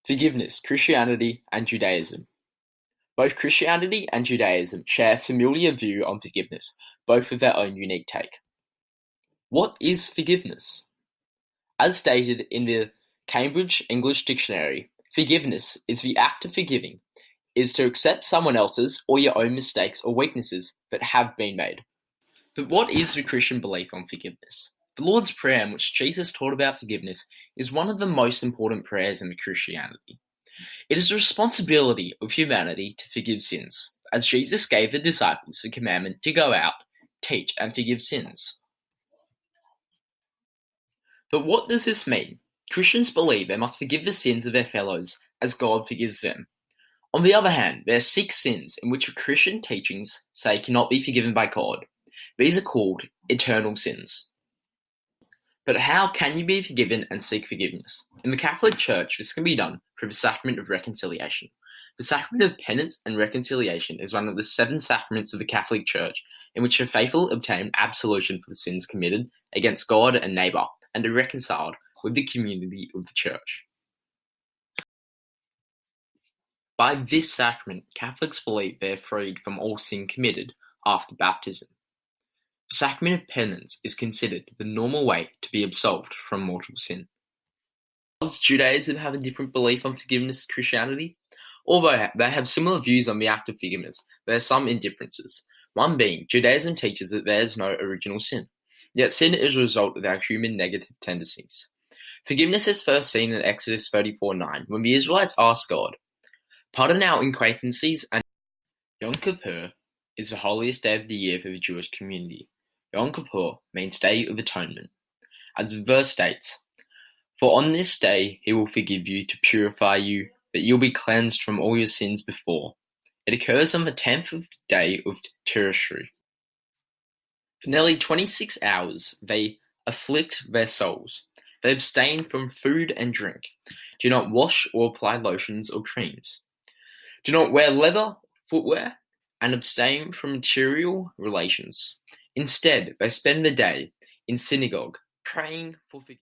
Forgiveness, Christianity and Judaism. Both Christianity and Judaism share a familiar view on forgiveness, both with their own unique take. What is forgiveness? As stated in the Cambridge English Dictionary, forgiveness is the act of forgiving, is to accept someone else's or your own mistakes or weaknesses that have been made. But what is the Christian belief on forgiveness? The Lord's Prayer, in which Jesus taught about forgiveness, is one of the most important prayers in Christianity. It is the responsibility of humanity to forgive sins, as Jesus gave the disciples the commandment to go out, teach, and forgive sins. But what does this mean? Christians believe they must forgive the sins of their fellows as God forgives them. On the other hand, there are 6 sins in which Christian teachings say cannot be forgiven by God. These are called eternal sins. But how can you be forgiven and seek forgiveness? In the Catholic Church, this can be done through the sacrament of reconciliation. The sacrament of penance and reconciliation is one of the 7 sacraments of the Catholic Church in which the faithful obtain absolution for the sins committed against God and neighbour and are reconciled with the community of the Church. By this sacrament, Catholics believe they are freed from all sin committed after baptism. The sacrament of penance is considered the normal way to be absolved from mortal sin. Does Judaism have a different belief on forgiveness to Christianity? Although they have similar views on the act of forgiveness, there are some differences. One being, Judaism teaches that there is no original sin, yet sin is a result of our human negative tendencies. Forgiveness is first seen in Exodus 34:9, when the Israelites ask God, "Pardon our inacquaintances," and Yom Kippur is the holiest day of the year for the Jewish community. Yom Kippur means Day of Atonement. As the verse states, "For on this day he will forgive you to purify you, that you'll be cleansed from all your sins before." It occurs on the 10th of the day of Tishri. For nearly 26 hours they afflict their souls. They abstain from food and drink, do not wash or apply lotions or creams, do not wear leather footwear, and abstain from material relations. Instead, they spend the day in synagogue praying for forgiveness.